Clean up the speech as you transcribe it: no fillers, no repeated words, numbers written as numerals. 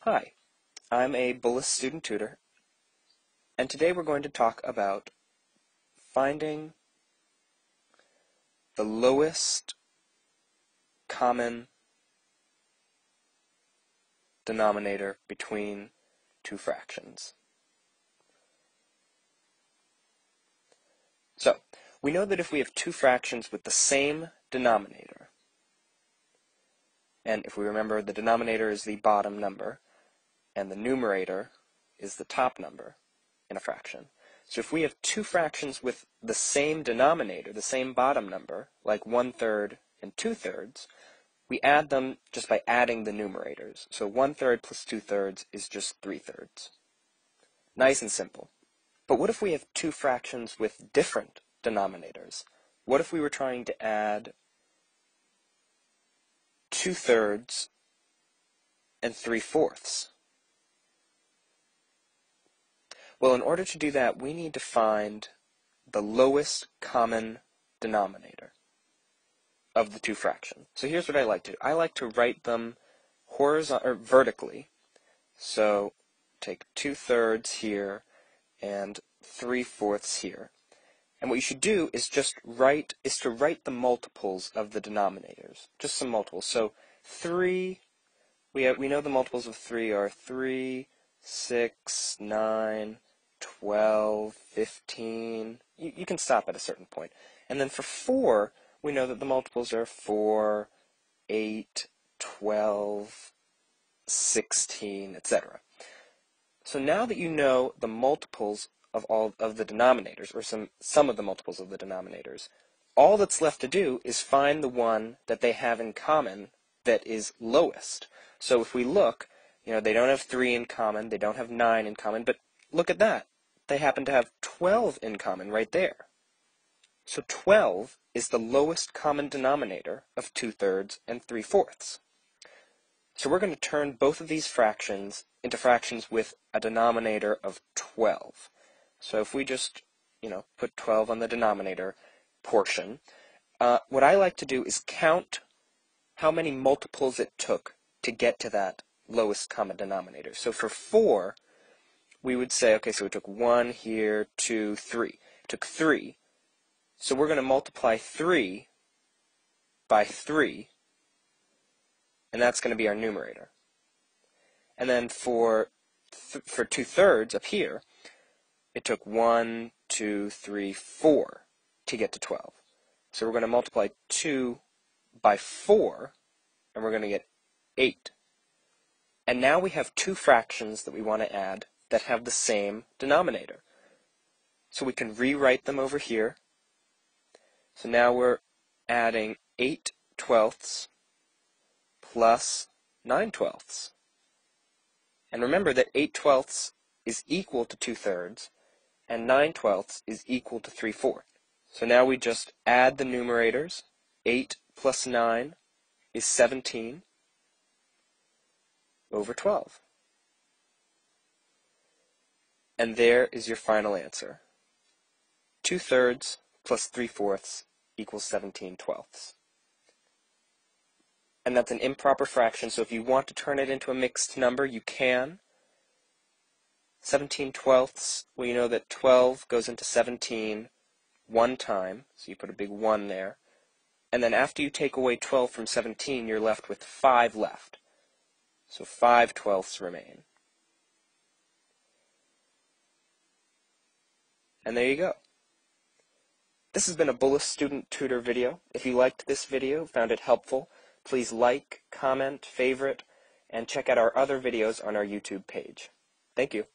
Hi, I'm a Bullis Student Tutor, and today we're going to talk about finding the lowest common denominator between two fractions. So, we know that if we have two fractions with the same denominator, and if we remember the denominator is the bottom number, and the numerator is the top number in a fraction. So if we have two fractions with the same denominator, the same bottom number, like 1/3 and 2/3, we add them just by adding the numerators. So 1/3 plus 2/3 is just 3/3. Nice and simple. But what if we have two fractions with different denominators? What if we were trying to add 2/3 and 3/4? Well, in order to do that, we need to find the lowest common denominator of the two fractions. So here's what I like to do. I like to write them vertically. So take 2/3 here and 3/4 here. And what you should do is to write the multiples of the denominators. Just some multiples. So 3, we know the multiples of 3 are 3, 6, 9, 12, 15. You can stop at a certain point. And then for 4, we know that the multiples are 4, 8, 12, 16, etc. So now that you know the multiples of all of the denominators, or some of the multiples of the denominators, all that's left to do is find the one that they have in common that is lowest. So if we look, they don't have 3 in common, they don't have 9 in common, but look at that. They happen to have 12 in common right there. So 12 is the lowest common denominator of 2/3 and 3/4. So we're going to turn both of these fractions into fractions with a denominator of 12. So if we just, put 12 on the denominator portion, what I like to do is count how many multiples it took to get to that lowest common denominator. So for 4, we would say, okay, so we took 1 here, 2, 3. It took 3. So we're going to multiply 3 by 3, and that's going to be our numerator. And then for 2/3 up here, it took 1, 2, 3, 4 to get to 12. So we're going to multiply 2 by 4, and we're going to get 8. And now we have two fractions that we want to add that have the same denominator. So we can rewrite them over here. So now we're adding 8/12 plus 9/12. And remember that 8/12 is equal to 2/3, and 9/12 is equal to 3/4. So now we just add the numerators. 8 plus 9 is 17 over 12. And there is your final answer. 2/3 plus 3/4 equals 17/12. And that's an improper fraction, so if you want to turn it into a mixed number, you can. 17/12, well, you know that 12 goes into 17 one time, so you put a big 1 there. And then after you take away 12 from 17, you're left with 5 left. So 5/12 remain. And there you go. This has been a Bullis Student Tutor video. If you liked this video, found it helpful, please like, comment, favorite, and check out our other videos on our YouTube page. Thank you.